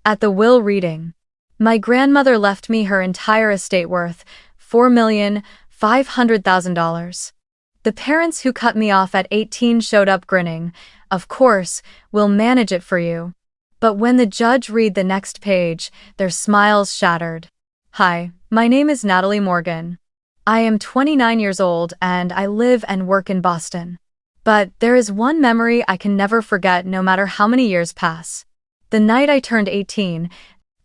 At the will reading, my grandmother left me her entire estate worth $4,500,000. The parents who cut me off at 18 showed up grinning. Of course, we'll manage it for you. But when the judge read the next page, their smiles shattered. Hi, my name is Natalie Morgan. I am 29 years old and I live and work in Boston. But there is one memory I can never forget no matter how many years pass. The night I turned 18,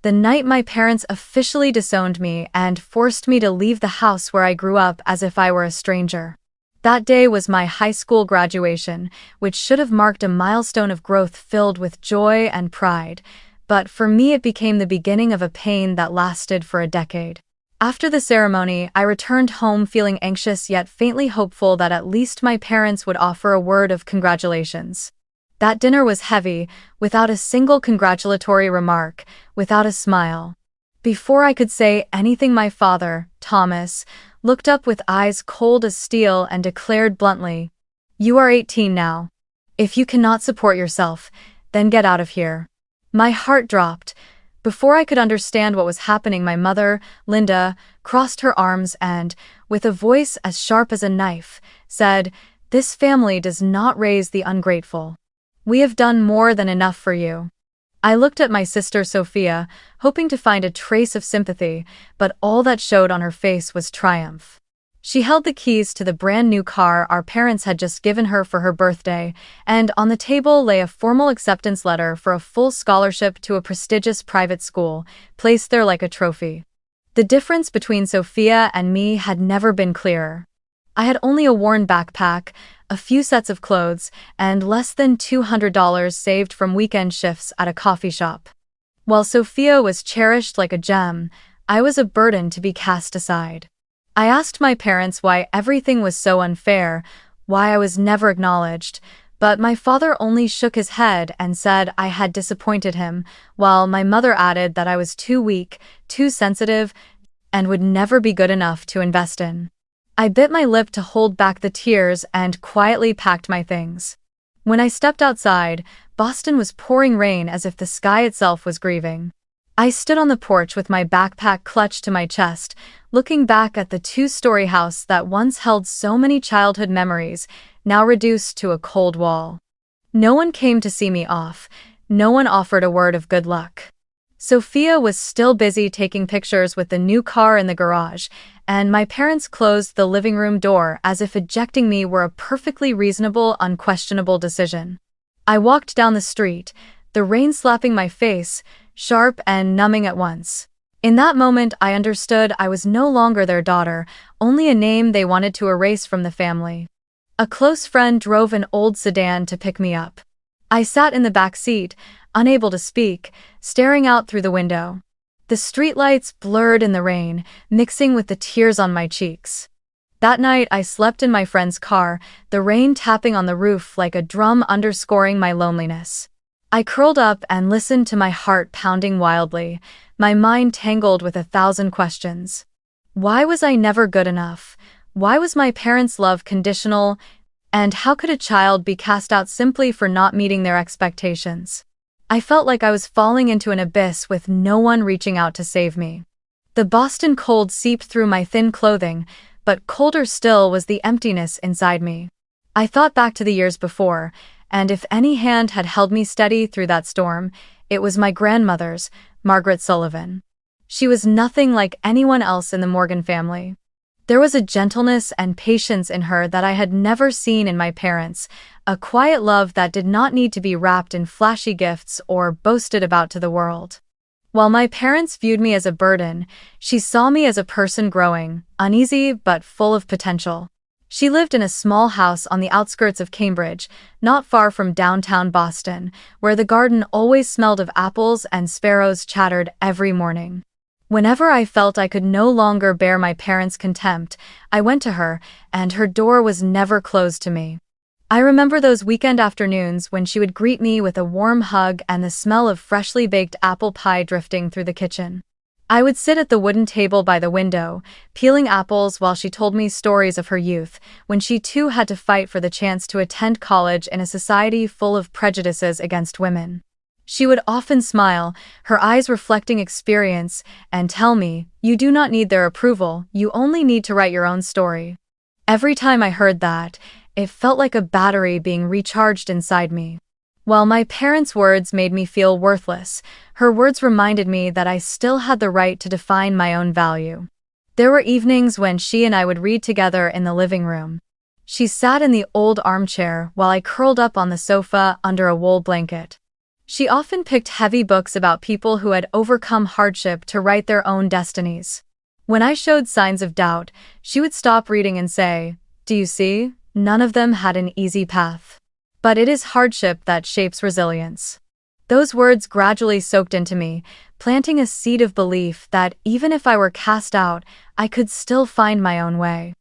the night my parents officially disowned me and forced me to leave the house where I grew up as if I were a stranger. That day was my high school graduation, which should have marked a milestone of growth filled with joy and pride, but for me it became the beginning of a pain that lasted for a decade. After the ceremony, I returned home feeling anxious yet faintly hopeful that at least my parents would offer a word of congratulations. That dinner was heavy, without a single congratulatory remark, without a smile. Before I could say anything, my father, Thomas, looked up with eyes cold as steel and declared bluntly, "You are 18 now. If you cannot support yourself, then get out of here." My heart dropped. Before I could understand what was happening, my mother, Linda, crossed her arms and, with a voice as sharp as a knife, said, "This family does not raise the ungrateful. We have done more than enough for you." I looked at my sister Sophia, hoping to find a trace of sympathy, but all that showed on her face was triumph. She held the keys to the brand new car our parents had just given her for her birthday, and on the table lay a formal acceptance letter for a full scholarship to a prestigious private school, placed there like a trophy. The difference between Sophia and me had never been clearer. I had only a worn backpack, a few sets of clothes, and less than $200 saved from weekend shifts at a coffee shop. While Sophia was cherished like a gem, I was a burden to be cast aside. I asked my parents why everything was so unfair, why I was never acknowledged, but my father only shook his head and said I had disappointed him, while my mother added that I was too weak, too sensitive, and would never be good enough to invest in. I bit my lip to hold back the tears and quietly packed my things. When I stepped outside, Boston was pouring rain as if the sky itself was grieving. I stood on the porch with my backpack clutched to my chest, looking back at the two-story house that once held so many childhood memories, now reduced to a cold wall. No one came to see me off. No one offered a word of good luck. Sophia was still busy taking pictures with the new car in the garage, and my parents closed the living room door as if ejecting me were a perfectly reasonable, unquestionable decision. I walked down the street, the rain slapping my face, sharp and numbing at once. In that moment, I understood I was no longer their daughter, only a name they wanted to erase from the family. A close friend drove an old sedan to pick me up. I sat in the back seat, unable to speak, staring out through the window. The streetlights blurred in the rain, mixing with the tears on my cheeks. That night, I slept in my friend's car, the rain tapping on the roof like a drum underscoring my loneliness. I curled up and listened to my heart pounding wildly, my mind tangled with 1,000 questions. Why was I never good enough? Why was my parents' love conditional? And how could a child be cast out simply for not meeting their expectations? I felt like I was falling into an abyss with no one reaching out to save me. The Boston cold seeped through my thin clothing, but colder still was the emptiness inside me. I thought back to the years before, and if any hand had held me steady through that storm, it was my grandmother's, Margaret Sullivan. She was nothing like anyone else in the Morgan family. There was a gentleness and patience in her that I had never seen in my parents, a quiet love that did not need to be wrapped in flashy gifts or boasted about to the world. While my parents viewed me as a burden, she saw me as a person growing, uneasy but full of potential. She lived in a small house on the outskirts of Cambridge, not far from downtown Boston, where the garden always smelled of apples and sparrows chattered every morning. Whenever I felt I could no longer bear my parents' contempt, I went to her, and her door was never closed to me. I remember those weekend afternoons when she would greet me with a warm hug and the smell of freshly baked apple pie drifting through the kitchen. I would sit at the wooden table by the window, peeling apples while she told me stories of her youth, when she too had to fight for the chance to attend college in a society full of prejudices against women. She would often smile, her eyes reflecting experience, and tell me, "You do not need their approval, you only need to write your own story." Every time I heard that, it felt like a battery being recharged inside me. While my parents' words made me feel worthless, her words reminded me that I still had the right to define my own value. There were evenings when she and I would read together in the living room. She sat in the old armchair while I curled up on the sofa under a wool blanket. She often picked heavy books about people who had overcome hardship to write their own destinies. When I showed signs of doubt, she would stop reading and say, "Do you see? None of them had an easy path. But it is hardship that shapes resilience." Those words gradually soaked into me, planting a seed of belief that even if I were cast out, I could still find my own way.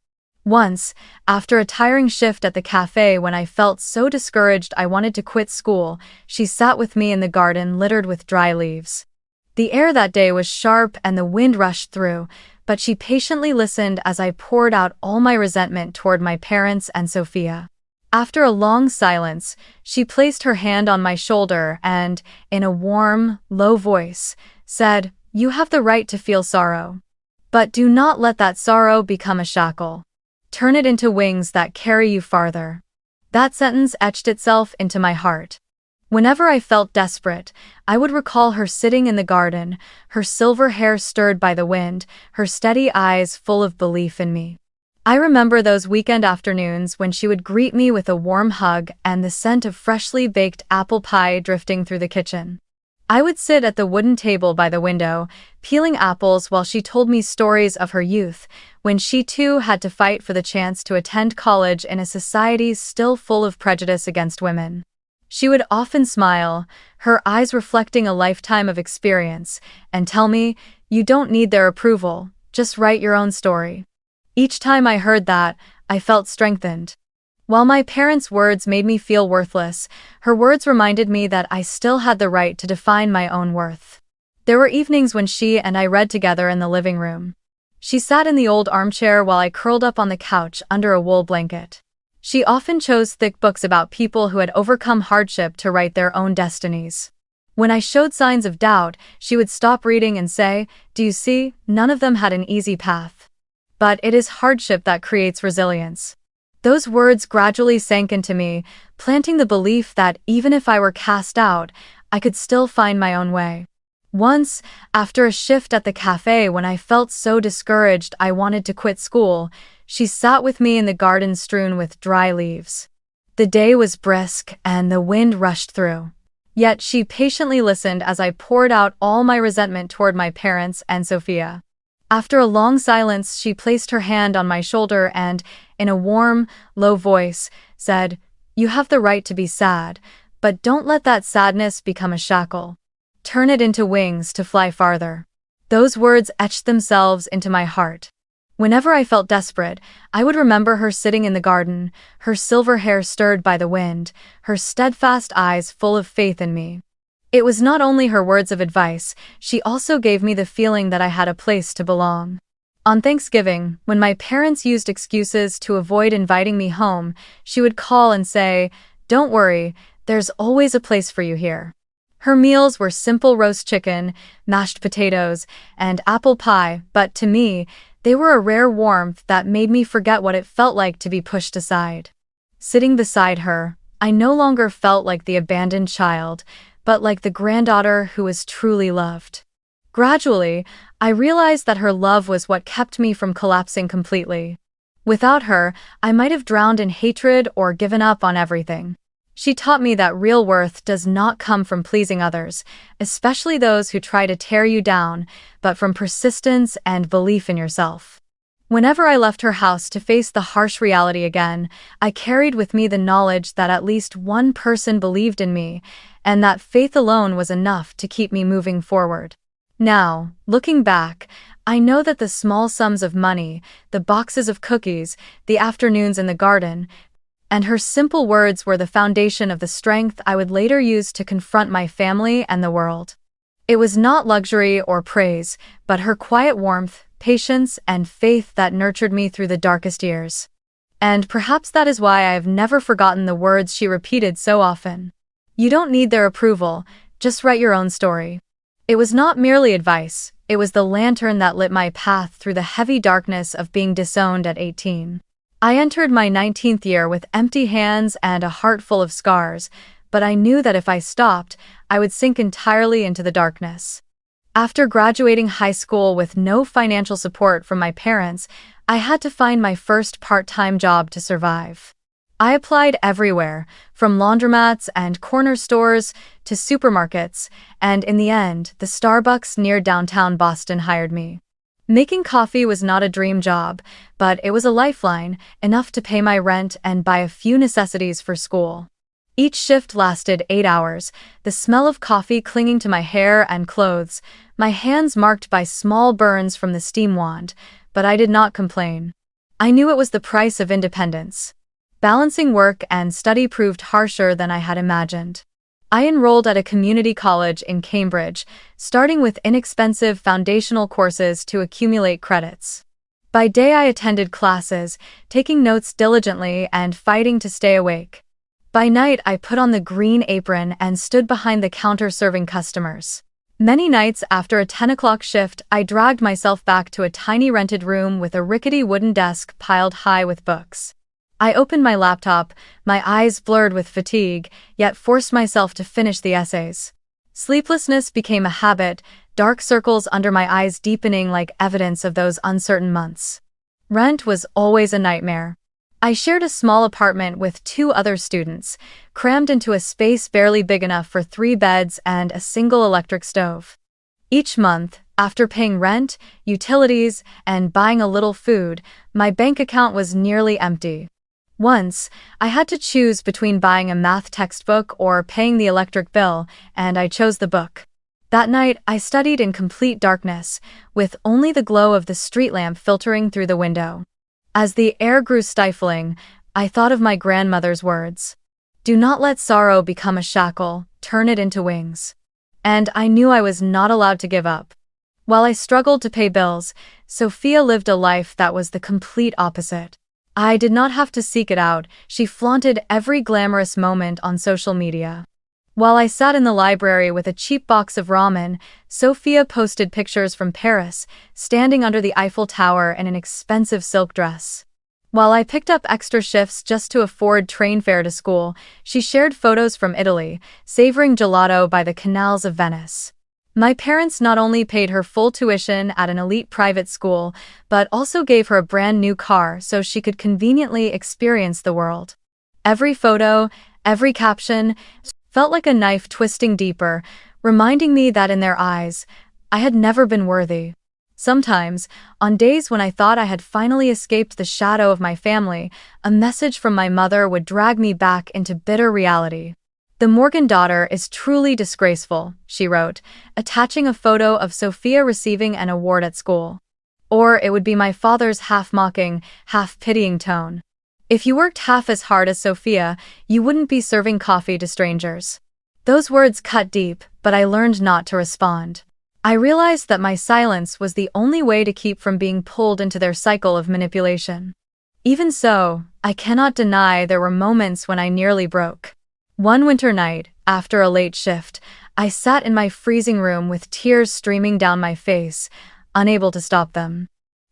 Once, after a tiring shift at the cafe when I felt so discouraged I wanted to quit school, she sat with me in the garden littered with dry leaves. The air that day was sharp and the wind rushed through, but she patiently listened as I poured out all my resentment toward my parents and Sophia. After a long silence, she placed her hand on my shoulder and, in a warm, low voice, said, "You have the right to feel sorrow. But do not let that sorrow become a shackle. Turn it into wings that carry you farther." That sentence etched itself into my heart. Whenever I felt desperate, I would recall her sitting in the garden, her silver hair stirred by the wind, her steady eyes full of belief in me. I remember those weekend afternoons when she would greet me with a warm hug and the scent of freshly baked apple pie drifting through the kitchen. I would sit at the wooden table by the window, peeling apples while she told me stories of her youth, when she too had to fight for the chance to attend college in a society still full of prejudice against women. She would often smile, her eyes reflecting a lifetime of experience, and tell me, "You don't need their approval, just write your own story." Each time I heard that, I felt strengthened. While my parents' words made me feel worthless, her words reminded me that I still had the right to define my own worth. There were evenings when she and I read together in the living room. She sat in the old armchair while I curled up on the couch under a wool blanket. She often chose thick books about people who had overcome hardship to write their own destinies. When I showed signs of doubt, she would stop reading and say, "Do you see? None of them had an easy path. But it is hardship that creates resilience." Those words gradually sank into me, planting the belief that even if I were cast out, I could still find my own way. Once, after a shift at the cafe when I felt so discouraged I wanted to quit school, she sat with me in the garden strewn with dry leaves. The day was brisk and the wind rushed through. Yet she patiently listened as I poured out all my resentment toward my parents and Sophia. After a long silence, she placed her hand on my shoulder and, in a warm, low voice, said, "You have the right to be sad, but don't let that sadness become a shackle. Turn it into wings to fly farther." Those words etched themselves into my heart. Whenever I felt desperate, I would remember her sitting in the garden, her silver hair stirred by the wind, her steadfast eyes full of faith in me. It was not only her words of advice, she also gave me the feeling that I had a place to belong. On Thanksgiving, when my parents used excuses to avoid inviting me home, she would call and say, "Don't worry, there's always a place for you here." Her meals were simple roast chicken, mashed potatoes, and apple pie, but to me, they were a rare warmth that made me forget what it felt like to be pushed aside. Sitting beside her, I no longer felt like the abandoned child, but like the granddaughter who was truly loved. Gradually, I realized that her love was what kept me from collapsing completely. Without her, I might have drowned in hatred or given up on everything. She taught me that real worth does not come from pleasing others, especially those who try to tear you down, but from persistence and belief in yourself. Whenever I left her house to face the harsh reality again, I carried with me the knowledge that at least one person believed in me, and that faith alone was enough to keep me moving forward. Now, looking back, I know that the small sums of money, the boxes of cookies, the afternoons in the garden, and her simple words were the foundation of the strength I would later use to confront my family and the world. It was not luxury or praise, but her quiet warmth, patience, and faith that nurtured me through the darkest years. And perhaps that is why I have never forgotten the words she repeated so often. "You don't need their approval, Just write your own story. It was not merely advice, it was the lantern that lit my path through the heavy darkness of being disowned at 18. I entered my 19th year with empty hands and a heart full of scars, but I knew that if I stopped, I would sink entirely into the darkness. After graduating high school with no financial support from my parents, I had to find my first part-time job to survive. I applied everywhere, from laundromats and corner stores to supermarkets, and in the end, the Starbucks near downtown Boston hired me. Making coffee was not a dream job, but it was a lifeline, enough to pay my rent and buy a few necessities for school. Each shift lasted 8 hours, the smell of coffee clinging to my hair and clothes, my hands marked by small burns from the steam wand, but I did not complain. I knew it was the price of independence. Balancing work and study proved harsher than I had imagined. I enrolled at a community college in Cambridge, starting with inexpensive foundational courses to accumulate credits. By day I attended classes, taking notes diligently and fighting to stay awake. By night I put on the green apron and stood behind the counter serving customers. Many nights after a 10 o'clock shift, I dragged myself back to a tiny rented room with a rickety wooden desk piled high with books. I opened my laptop, my eyes blurred with fatigue, yet forced myself to finish the essays. Sleeplessness became a habit, dark circles under my eyes deepening like evidence of those uncertain months. Rent was always a nightmare. I shared a small apartment with 2 other students, crammed into a space barely big enough for 3 beds and a single electric stove. Each month, after paying rent, utilities, and buying a little food, my bank account was nearly empty. Once, I had to choose between buying a math textbook or paying the electric bill, and I chose the book. That night, I studied in complete darkness, with only the glow of the street lamp filtering through the window. As the air grew stifling, I thought of my grandmother's words. "Do not let sorrow become a shackle, turn it into wings." And I knew I was not allowed to give up. While I struggled to pay bills, Sophia lived a life that was the complete opposite. I did not have to seek it out, she flaunted every glamorous moment on social media. While I sat in the library with a cheap box of ramen, Sophia posted pictures from Paris, standing under the Eiffel Tower in an expensive silk dress. While I picked up extra shifts just to afford train fare to school, she shared photos from Italy, savoring gelato by the canals of Venice. My parents not only paid her full tuition at an elite private school, but also gave her a brand new car so she could conveniently experience the world. Every photo, every caption, felt like a knife twisting deeper, reminding me that in their eyes, I had never been worthy. Sometimes, on days when I thought I had finally escaped the shadow of my family, a message from my mother would drag me back into bitter reality. "The Morgan daughter is truly disgraceful," she wrote, attaching a photo of Sophia receiving an award at school. Or it would be my father's half-mocking, half-pitying tone. "If you worked half as hard as Sophia, you wouldn't be serving coffee to strangers." Those words cut deep, but I learned not to respond. I realized that my silence was the only way to keep from being pulled into their cycle of manipulation. Even so, I cannot deny there were moments when I nearly broke. One winter night, after a late shift, I sat in my freezing room with tears streaming down my face, unable to stop them.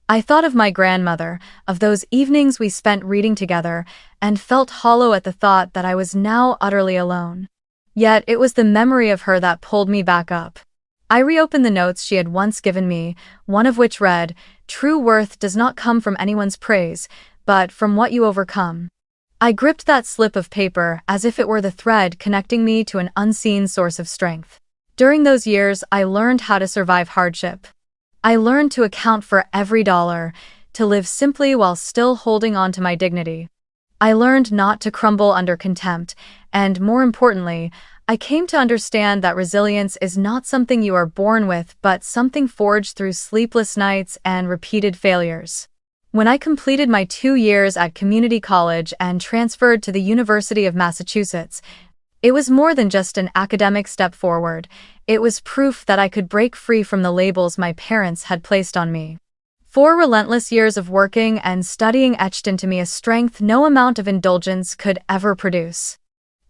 I thought of my grandmother, of those evenings we spent reading together, and felt hollow at the thought that I was now utterly alone. Yet it was the memory of her that pulled me back up. I reopened the notes she had once given me, one of which read, "True worth does not come from anyone's praise, but from what you overcome." I gripped that slip of paper as if it were the thread connecting me to an unseen source of strength. During those years, I learned how to survive hardship. I learned to account for every dollar, to live simply while still holding on to my dignity. I learned not to crumble under contempt, and more importantly, I came to understand that resilience is not something you are born with but something forged through sleepless nights and repeated failures. When I completed my 2 years at community college and transferred to the University of Massachusetts, it was more than just an academic step forward. It was proof that I could break free from the labels my parents had placed on me. 4 relentless years of working and studying etched into me a strength no amount of indulgence could ever produce.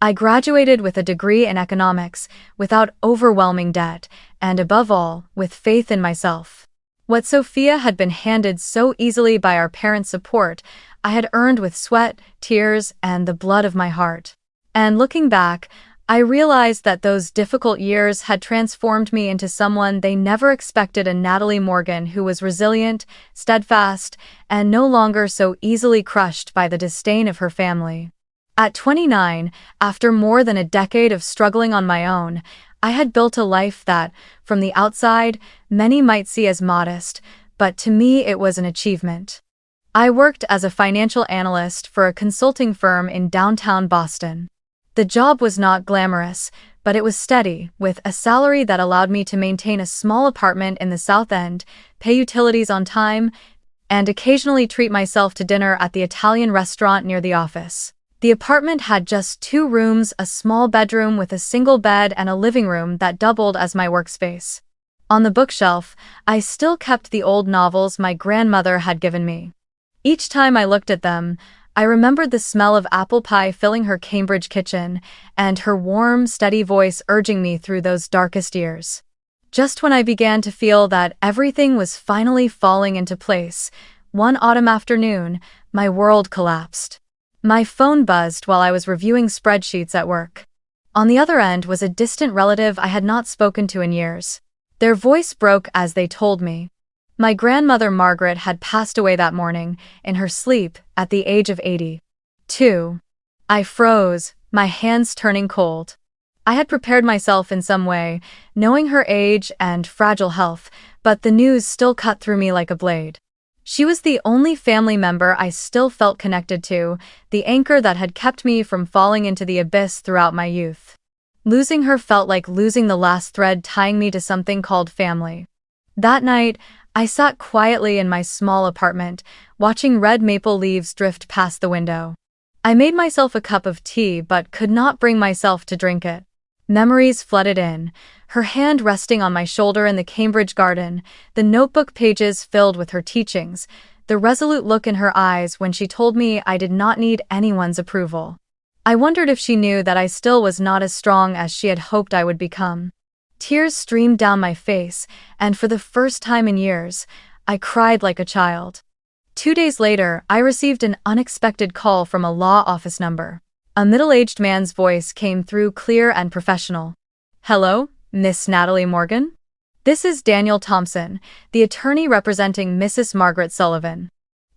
I graduated with a degree in economics, without overwhelming debt, and above all, with faith in myself. What Sophia had been handed so easily by our parents' support, I had earned with sweat, tears, and the blood of my heart. And looking back, I realized that those difficult years had transformed me into someone they never expected, a Natalie Morgan who was resilient, steadfast, and no longer so easily crushed by the disdain of her family. At 29, after more than a decade of struggling on my own, I had built a life that, from the outside, many might see as modest, but to me it was an achievement. I worked as a financial analyst for a consulting firm in downtown Boston. The job was not glamorous, but it was steady, with a salary that allowed me to maintain a small apartment in the South End, pay utilities on time, and occasionally treat myself to dinner at the Italian restaurant near the office. The apartment had just 2 rooms, a small bedroom with a single bed and a living room that doubled as my workspace. On the bookshelf, I still kept the old novels my grandmother had given me. Each time I looked at them, I remembered the smell of apple pie filling her Cambridge kitchen, and her warm, steady voice urging me through those darkest years. Just when I began to feel that everything was finally falling into place, one autumn afternoon, my world collapsed. My phone buzzed while I was reviewing spreadsheets at work. On the other end was a distant relative I had not spoken to in years. Their voice broke as they told me. My grandmother Margaret had passed away that morning, in her sleep, at the age of 82. I froze, my hands turning cold. I had prepared myself in some way, knowing her age and fragile health, but the news still cut through me like a blade. She was the only family member I still felt connected to, the anchor that had kept me from falling into the abyss throughout my youth. Losing her felt like losing the last thread tying me to something called family. That night, I sat quietly in my small apartment, watching red maple leaves drift past the window. I made myself a cup of tea but could not bring myself to drink it. Memories flooded in, her hand resting on my shoulder in the Cambridge garden, the notebook pages filled with her teachings, the resolute look in her eyes when she told me I did not need anyone's approval. I wondered if she knew that I still was not as strong as she had hoped I would become. Tears streamed down my face, and for the first time in years, I cried like a child. 2 days later, I received an unexpected call from a law office number. A middle-aged man's voice came through clear and professional. "Hello, Miss Natalie Morgan? This is Daniel Thompson, the attorney representing Mrs. Margaret Sullivan.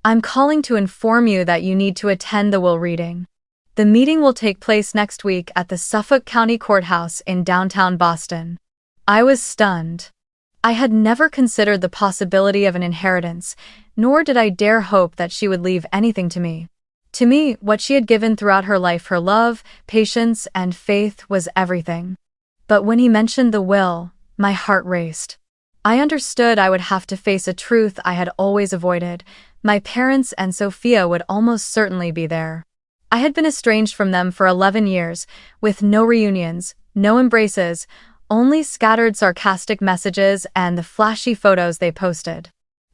I'm calling to inform you that you need to attend the will reading. The meeting will take place next week at the Suffolk County Courthouse in downtown Boston." I was stunned. I had never considered the possibility of an inheritance, nor did I dare hope that she would leave anything to me. To me, what she had given throughout her life, her love, patience, and faith, was everything. But when he mentioned the will, my heart raced. I understood I would have to face a truth I had always avoided. My parents and Sophia would almost certainly be there. I had been estranged from them for 11 years, with no reunions, no embraces, only scattered sarcastic messages and the flashy photos they posted.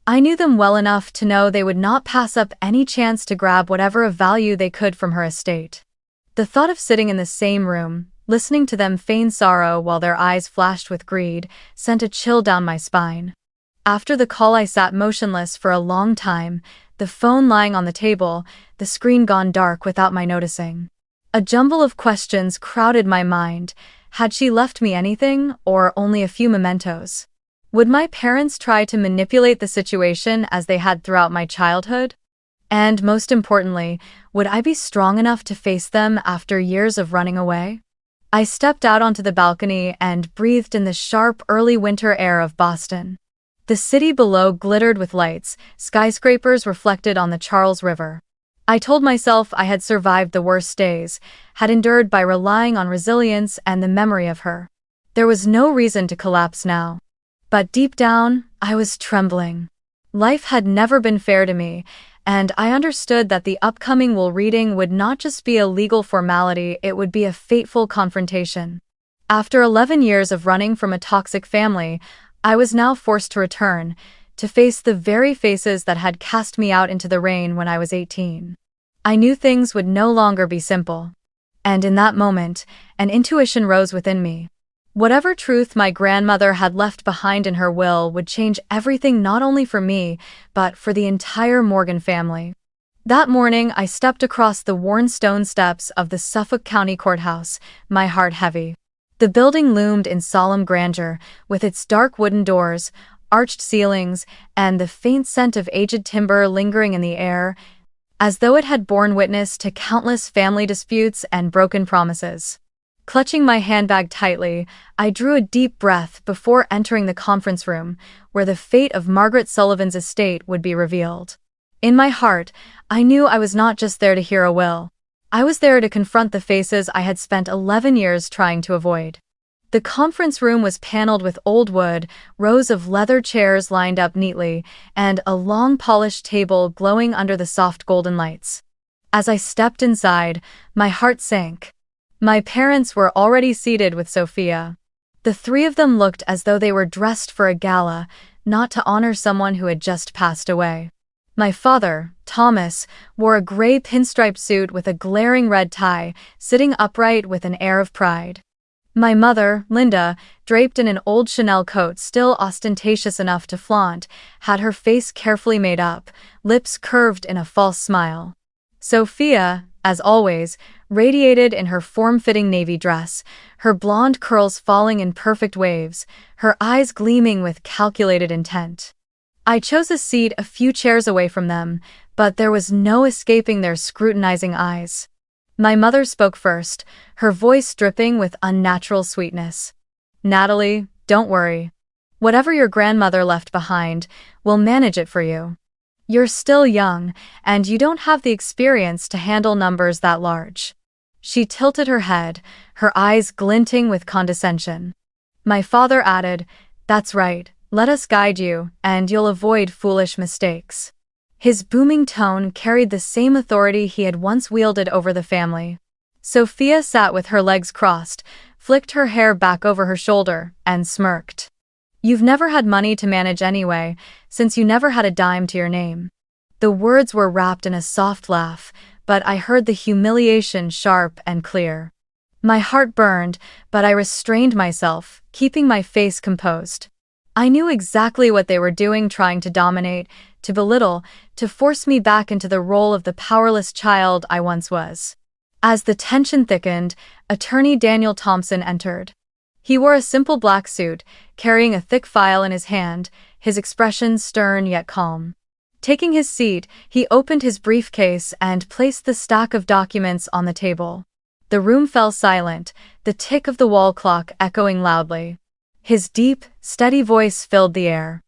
I knew them well enough to know they would not pass up any chance to grab whatever of value they could from her estate. The thought of sitting in the same room, listening to them feign sorrow while their eyes flashed with greed, sent a chill down my spine. After the call, I sat motionless for a long time, the phone lying on the table, the screen gone dark without my noticing. A jumble of questions crowded my mind. Had she left me anything, or only a few mementos? Would my parents try to manipulate the situation as they had throughout my childhood? And most importantly, would I be strong enough to face them after years of running away? I stepped out onto the balcony and breathed in the sharp early winter air of Boston. The city below glittered with lights, skyscrapers reflected on the Charles River. I told myself I had survived the worst days, had endured by relying on resilience and the memory of her. There was no reason to collapse now. But deep down, I was trembling. Life had never been fair to me, and I understood that the upcoming will reading would not just be a legal formality, it would be a fateful confrontation. After 11 years of running from a toxic family, I was now forced to return, to face the very faces that had cast me out into the rain when I was 18. I knew things would no longer be simple. And in that moment, an intuition rose within me. Whatever truth my grandmother had left behind in her will would change everything not only for me, but for the entire Morgan family. That morning, I stepped across the worn stone steps of the Suffolk County Courthouse, my heart heavy. The building loomed in solemn grandeur, with its dark wooden doors, arched ceilings, and the faint scent of aged timber lingering in the air, as though it had borne witness to countless family disputes and broken promises. Clutching my handbag tightly, I drew a deep breath before entering the conference room, where the fate of Margaret Sullivan's estate would be revealed. In my heart, I knew I was not just there to hear a will. I was there to confront the faces I had spent 11 years trying to avoid. The conference room was paneled with old wood, rows of leather chairs lined up neatly, and a long polished table glowing under the soft golden lights. As I stepped inside, my heart sank. My parents were already seated with Sophia. The three of them looked as though they were dressed for a gala, not to honor someone who had just passed away. My father, Thomas, wore a gray pinstripe suit with a glaring red tie, sitting upright with an air of pride. My mother, Linda, draped in an old Chanel coat still ostentatious enough to flaunt, had her face carefully made up, lips curved in a false smile. Sophia, as always, radiated in her form-fitting navy dress, her blonde curls falling in perfect waves, her eyes gleaming with calculated intent. I chose a seat a few chairs away from them, but there was no escaping their scrutinizing eyes. My mother spoke first, her voice dripping with unnatural sweetness. "Natalie, don't worry. Whatever your grandmother left behind, we'll manage it for you. You're still young, and you don't have the experience to handle numbers that large." She tilted her head, her eyes glinting with condescension. My father added, "That's right, let us guide you, and you'll avoid foolish mistakes." His booming tone carried the same authority he had once wielded over the family. Sophia sat with her legs crossed, flicked her hair back over her shoulder, and smirked. "You've never had money to manage anyway, since you never had a dime to your name." The words were wrapped in a soft laugh, but I heard the humiliation sharp and clear. My heart burned, but I restrained myself, keeping my face composed. I knew exactly what they were doing, trying to dominate, to belittle, to force me back into the role of the powerless child I once was. As the tension thickened, Attorney Daniel Thompson entered. He wore a simple black suit, carrying a thick file in his hand, his expression stern yet calm. Taking his seat, he opened his briefcase and placed the stack of documents on the table. The room fell silent, the tick of the wall clock echoing loudly. His deep, steady voice filled the air.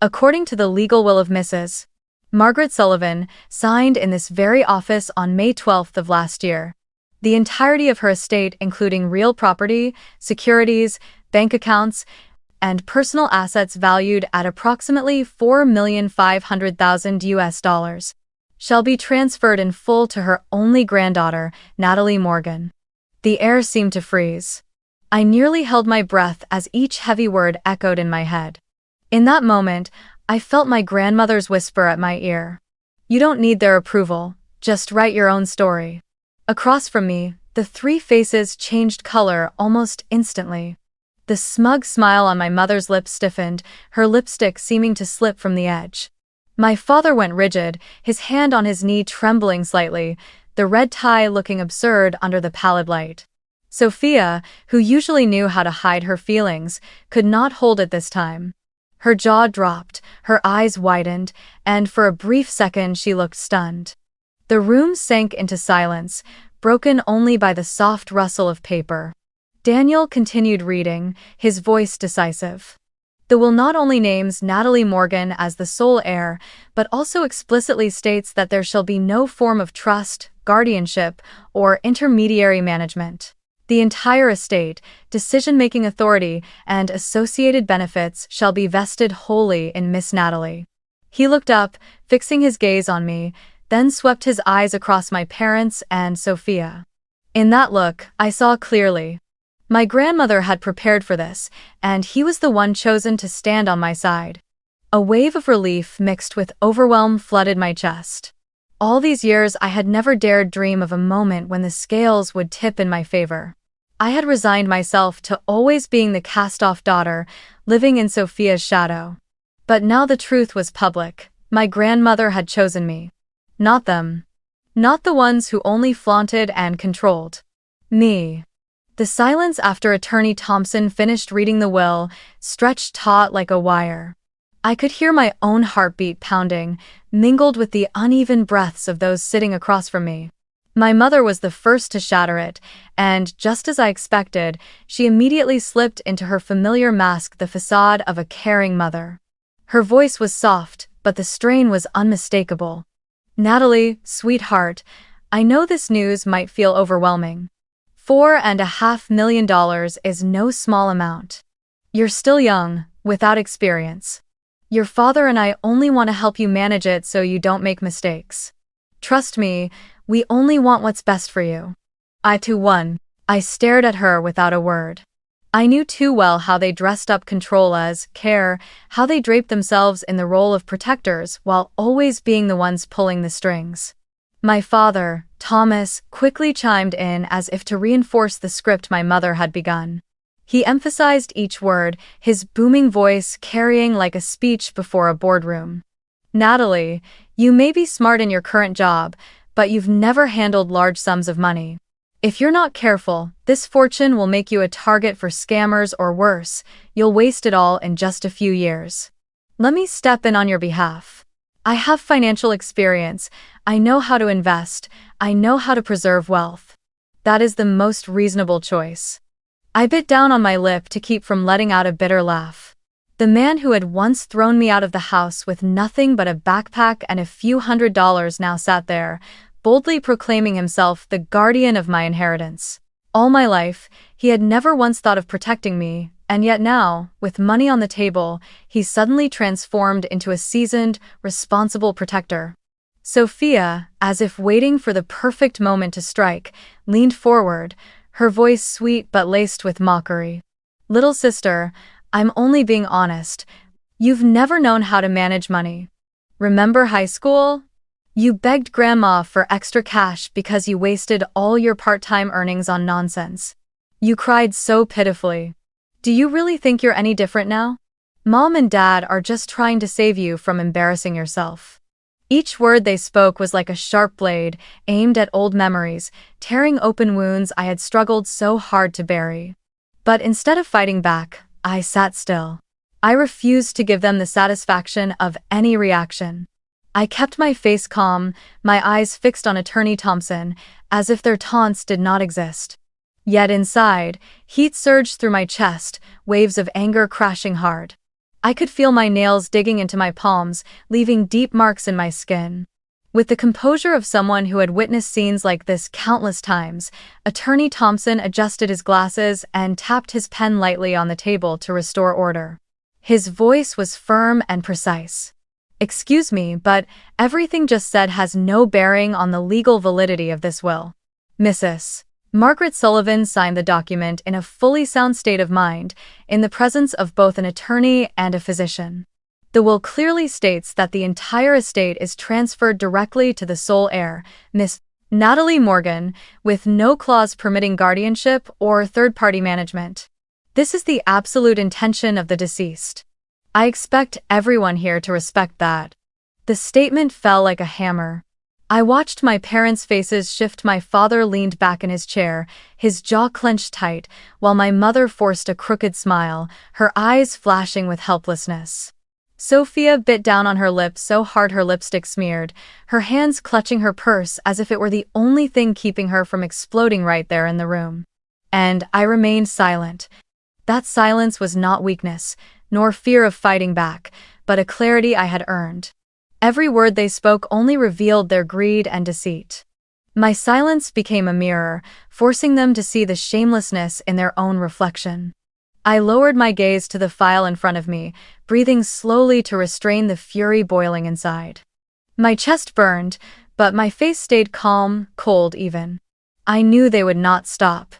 "According to the legal will of Mrs. Margaret Sullivan, signed in this very office on May 12th of last year, the entirety of her estate, including real property, securities, bank accounts, and personal assets valued at approximately $4,500,000 US, shall be transferred in full to her only granddaughter, Natalie Morgan." The air seemed to freeze. I nearly held my breath as each heavy word echoed in my head. In that moment, I felt my grandmother's whisper at my ear. "You don't need their approval, just write your own story." Across from me, the three faces changed color almost instantly. The smug smile on my mother's lips stiffened, her lipstick seeming to slip from the edge. My father went rigid, his hand on his knee trembling slightly, the red tie looking absurd under the pallid light. Sophia, who usually knew how to hide her feelings, could not hold it this time. Her jaw dropped, her eyes widened, and for a brief second she looked stunned. The room sank into silence, broken only by the soft rustle of paper. Daniel continued reading, his voice decisive. "The will not only names Natalie Morgan as the sole heir, but also explicitly states that there shall be no form of trust, guardianship, or intermediary management. The entire estate, decision-making authority, and associated benefits shall be vested wholly in Miss Natalie." He looked up, fixing his gaze on me, then swept his eyes across my parents and Sophia. In that look, I saw clearly. My grandmother had prepared for this, and he was the one chosen to stand on my side. A wave of relief mixed with overwhelm flooded my chest. All these years I had never dared dream of a moment when the scales would tip in my favor. I had resigned myself to always being the cast-off daughter, living in Sophia's shadow. But now the truth was public. My grandmother had chosen me. Not them. Not the ones who only flaunted and controlled. Me. The silence after Attorney Thompson finished reading the will stretched taut like a wire. I could hear my own heartbeat pounding, mingled with the uneven breaths of those sitting across from me. My mother was the first to shatter it, and, just as I expected, she immediately slipped into her familiar mask, the facade of a caring mother. Her voice was soft, but the strain was unmistakable. "Natalie, sweetheart, I know this news might feel overwhelming. $4.5 million is no small amount. You're still young, without experience. Your father and I only want to help you manage it so you don't make mistakes. Trust me, we only want what's best for you." I stared at her without a word. I knew too well how they dressed up control as care, how they draped themselves in the role of protectors while always being the ones pulling the strings. My father, Thomas, quickly chimed in as if to reinforce the script my mother had begun. He emphasized each word, his booming voice carrying like a speech before a boardroom. "Natalie, you may be smart in your current job, but you've never handled large sums of money. If you're not careful, this fortune will make you a target for scammers or worse, you'll waste it all in just a few years. Let me step in on your behalf. I have financial experience, I know how to invest, I know how to preserve wealth. That is the most reasonable choice." I bit down on my lip to keep from letting out a bitter laugh. The man who had once thrown me out of the house with nothing but a backpack and a few $100s now sat there, boldly proclaiming himself the guardian of my inheritance. All my life, he had never once thought of protecting me, and yet now, with money on the table, he suddenly transformed into a seasoned, responsible protector. Sophia, as if waiting for the perfect moment to strike, leaned forward, her voice sweet but laced with mockery. "Little sister, I'm only being honest. You've never known how to manage money. Remember high school? You begged Grandma for extra cash because you wasted all your part-time earnings on nonsense. You cried so pitifully. Do you really think you're any different now? Mom and Dad are just trying to save you from embarrassing yourself." Each word they spoke was like a sharp blade, aimed at old memories, tearing open wounds I had struggled so hard to bury. But instead of fighting back, I sat still. I refused to give them the satisfaction of any reaction. I kept my face calm, my eyes fixed on Attorney Thompson, as if their taunts did not exist. Yet inside, heat surged through my chest, waves of anger crashing hard. I could feel my nails digging into my palms, leaving deep marks in my skin. With the composure of someone who had witnessed scenes like this countless times, Attorney Thompson adjusted his glasses and tapped his pen lightly on the table to restore order. His voice was firm and precise. "Excuse me, but everything just said has no bearing on the legal validity of this will. Mrs. Margaret Sullivan signed the document in a fully sound state of mind, in the presence of both an attorney and a physician. The will clearly states that the entire estate is transferred directly to the sole heir, Miss Natalie Morgan, with no clause permitting guardianship or third-party management. This is the absolute intention of the deceased. I expect everyone here to respect that." The statement fell like a hammer. I watched my parents' faces shift. My father leaned back in his chair, his jaw clenched tight, while my mother forced a crooked smile, her eyes flashing with helplessness. Sophia bit down on her lip so hard her lipstick smeared, her hands clutching her purse as if it were the only thing keeping her from exploding right there in the room. And I remained silent. That silence was not weakness, nor fear of fighting back, but a clarity I had earned. Every word they spoke only revealed their greed and deceit. My silence became a mirror, forcing them to see the shamelessness in their own reflection. I lowered my gaze to the file in front of me, breathing slowly to restrain the fury boiling inside. My chest burned, but my face stayed calm, cold even. I knew they would not stop.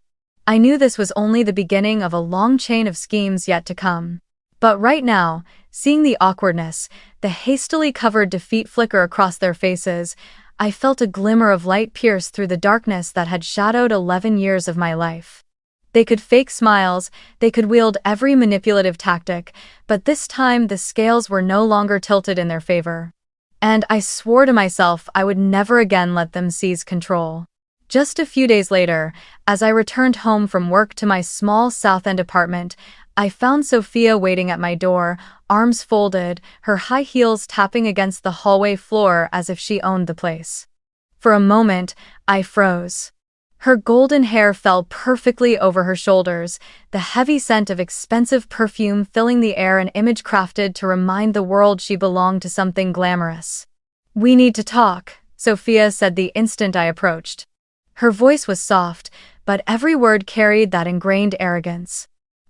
I knew this was only the beginning of a long chain of schemes yet to come. But right now, seeing the awkwardness, the hastily covered defeat flicker across their faces, I felt a glimmer of light pierce through the darkness that had shadowed 11 years of my life. They could fake smiles, they could wield every manipulative tactic, but this time the scales were no longer tilted in their favor. And I swore to myself I would never again let them seize control. Just a few days later, as I returned home from work to my small South End apartment, I found Sophia waiting at my door, arms folded, her high heels tapping against the hallway floor as if she owned the place. For a moment, I froze. Her golden hair fell perfectly over her shoulders, the heavy scent of expensive perfume filling the air, an image crafted to remind the world she belonged to something glamorous. "We need to talk," Sophia said the instant I approached. Her voice was soft, but every word carried that ingrained arrogance.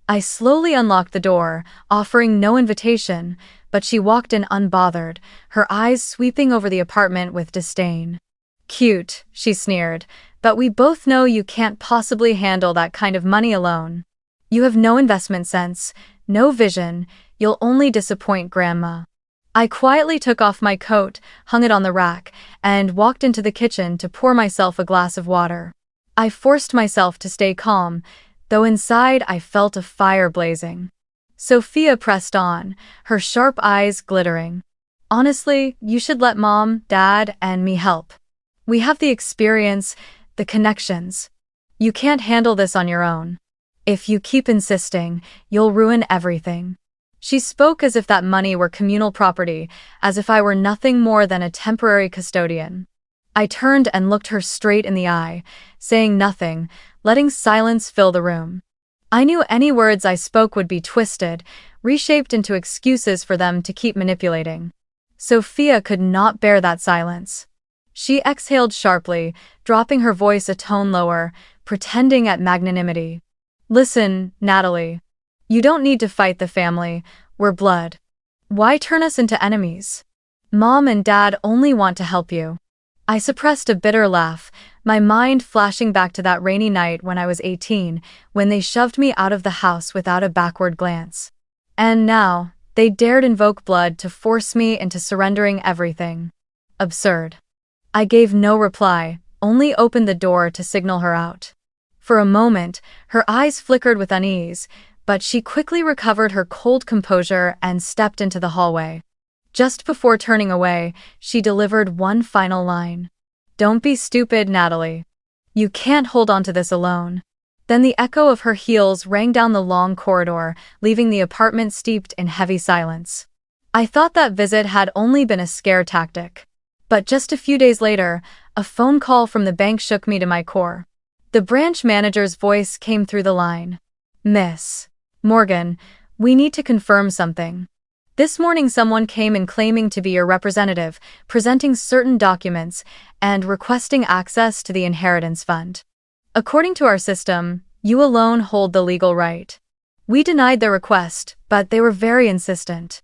I slowly unlocked the door, offering no invitation, but she walked in unbothered, her eyes sweeping over the apartment with disdain. "Cute," she sneered, "but we both know you can't possibly handle that kind of money alone. You have no investment sense, no vision, you'll only disappoint Grandma." I quietly took off my coat, hung it on the rack, and walked into the kitchen to pour myself a glass of water. I forced myself to stay calm, though inside I felt a fire blazing. Sophia pressed on, her sharp eyes glittering. "Honestly, you should let Mom, Dad, and me help. We have the experience, the connections. You can't handle this on your own. If you keep insisting, you'll ruin everything." She spoke as if that money were communal property, as if I were nothing more than a temporary custodian. I turned and looked her straight in the eye, saying nothing, letting silence fill the room. I knew any words I spoke would be twisted, reshaped into excuses for them to keep manipulating. Sophia could not bear that silence. She exhaled sharply, dropping her voice a tone lower, pretending at magnanimity. "Listen, Natalie. You don't need to fight the family, we're blood. Why turn us into enemies? Mom and Dad only want to help you." I suppressed a bitter laugh, my mind flashing back to that rainy night when I was 18, when they shoved me out of the house without a backward glance. And now, they dared invoke blood to force me into surrendering everything. Absurd. I gave no reply, only opened the door to signal her out. For a moment, her eyes flickered with unease, but she quickly recovered her cold composure and stepped into the hallway. Just before turning away, she delivered one final line. "Don't be stupid, Natalie. You can't hold on to this alone." Then the echo of her heels rang down the long corridor, leaving the apartment steeped in heavy silence. I thought that visit had only been a scare tactic. But just a few days later, a phone call from the bank shook me to my core. The branch manager's voice came through the line. "Miss Morgan, we need to confirm something. This morning someone came in claiming to be your representative, presenting certain documents, and requesting access to the inheritance fund. According to our system, you alone hold the legal right." We denied their request, but they were very insistent.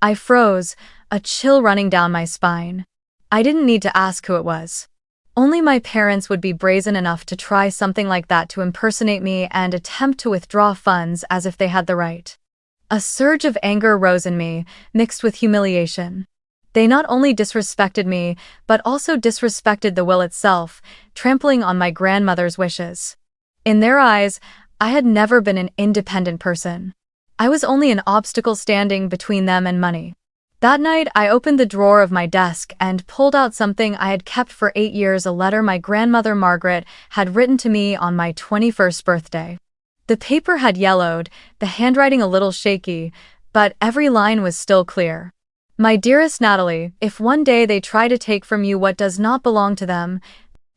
I froze, a chill running down my spine. I didn't need to ask who it was. Only my parents would be brazen enough to try something like that, to impersonate me and attempt to withdraw funds as if they had the right. A surge of anger rose in me, mixed with humiliation. They not only disrespected me, but also disrespected the will itself, trampling on my grandmother's wishes. In their eyes, I had never been an independent person. I was only an obstacle standing between them and money. That night, I opened the drawer of my desk and pulled out something I had kept for 8 years, a letter my grandmother Margaret had written to me on my 21st birthday. The paper had yellowed, the handwriting a little shaky, but every line was still clear. "My dearest Natalie, if one day they try to take from you what does not belong to them,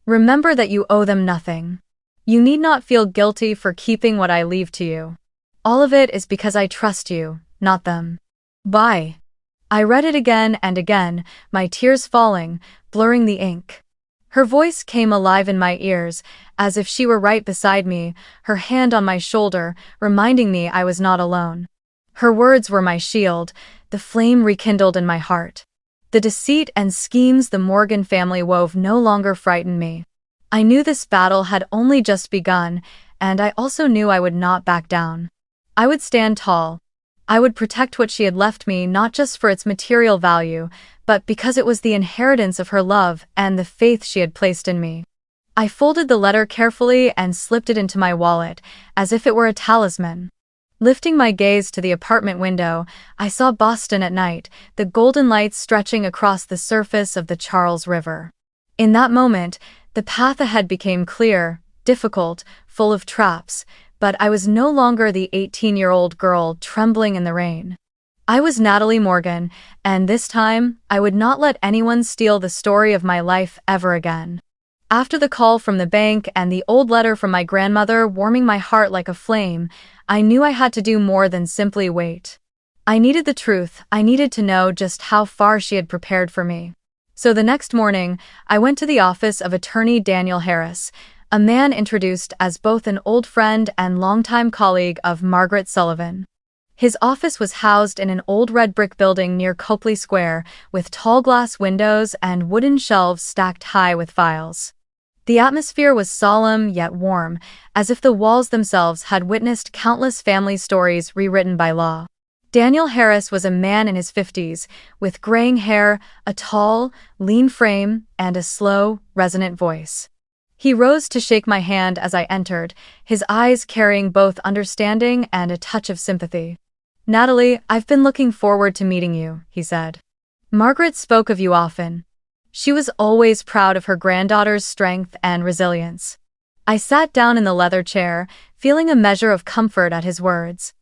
remember that you owe them nothing. You need not feel guilty for keeping what I leave to you. All of it is because I trust you, not them. Bye." I read it again and again, my tears falling, blurring the ink. Her voice came alive in my ears, as if she were right beside me, her hand on my shoulder, reminding me I was not alone. Her words were my shield, the flame rekindled in my heart. The deceit and schemes the Morgan family wove no longer frightened me. I knew this battle had only just begun, and I also knew I would not back down. I would stand tall. I would protect what she had left me not just for its material value, but because it was the inheritance of her love and the faith she had placed in me. I folded the letter carefully and slipped it into my wallet, as if it were a talisman. Lifting my gaze to the apartment window, I saw Boston at night, the golden lights stretching across the surface of the Charles River. In that moment, the path ahead became clear, difficult, full of traps, but I was no longer the 18-year-old girl trembling in the rain. I was Natalie Morgan, and this time, I would not let anyone steal the story of my life ever again. After the call from the bank and the old letter from my grandmother warming my heart like a flame, I knew I had to do more than simply wait. I needed the truth. I needed to know just how far she had prepared for me. So the next morning, I went to the office of attorney Daniel Harris, a man introduced as both an old friend and longtime colleague of Margaret Sullivan. His office was housed in an old red brick building near Copley Square, with tall glass windows and wooden shelves stacked high with files. The atmosphere was solemn yet warm, as if the walls themselves had witnessed countless family stories rewritten by law. Daniel Harris was a man in his 50s, with graying hair, a tall, lean frame, and a slow, resonant voice. He rose to shake my hand as I entered, his eyes carrying both understanding and a touch of sympathy. "Natalie, I've been looking forward to meeting you," he said. "Margaret spoke of you often. She was always proud of her granddaughter's strength and resilience." I sat down in the leather chair, feeling a measure of comfort at his words.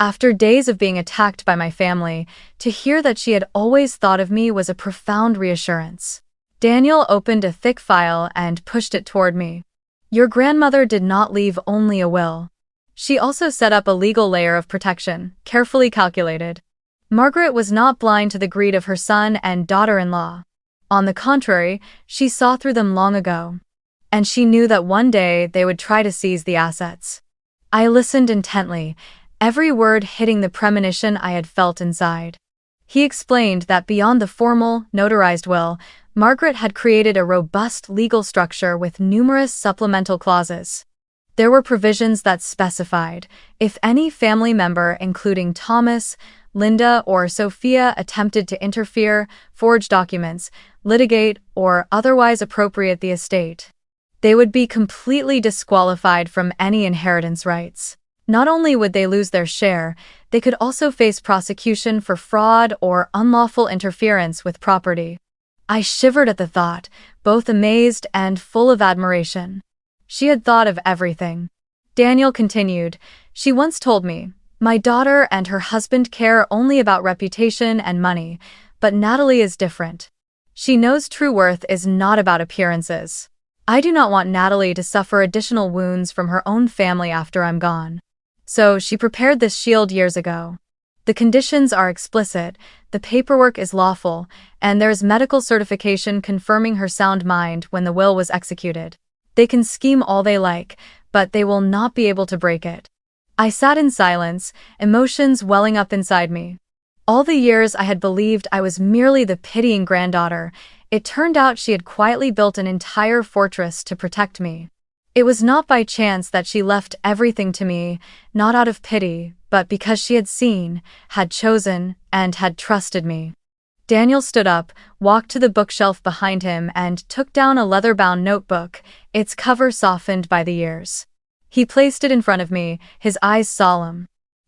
After days of being attacked by my family, to hear that she had always thought of me was a profound reassurance. Daniel opened a thick file and pushed it toward me. "Your grandmother did not leave only a will. She also set up a legal layer of protection, carefully calculated. Margaret was not blind to the greed of her son and daughter-in-law. On the contrary, she saw through them long ago. And she knew that one day they would try to seize the assets." I listened intently, every word hitting the premonition I had felt inside. He explained that beyond the formal, notarized will, Margaret had created a robust legal structure with numerous supplemental clauses. There were provisions that specified, if any family member including Thomas, Linda, or Sophia attempted to interfere, forge documents, litigate, or otherwise appropriate the estate, they would be completely disqualified from any inheritance rights. Not only would they lose their share, they could also face prosecution for fraud or unlawful interference with property. I shivered at the thought, both amazed and full of admiration. She had thought of everything. Daniel continued, "She once told me, 'My daughter and her husband care only about reputation and money, but Natalie is different. She knows true worth is not about appearances.' I do not want Natalie to suffer additional wounds from her own family after I'm gone. So she prepared this shield years ago. The conditions are explicit, the paperwork is lawful, and there is medical certification confirming her sound mind when the will was executed. They can scheme all they like, but they will not be able to break it." I sat in silence, emotions welling up inside me. All the years I had believed I was merely the pitying granddaughter, it turned out she had quietly built an entire fortress to protect me. It was not by chance that she left everything to me, not out of pity, but because she had seen, had chosen, and had trusted me. Daniel stood up, walked to the bookshelf behind him, and took down a leather-bound notebook, its cover softened by the years. He placed it in front of me, his eyes solemn.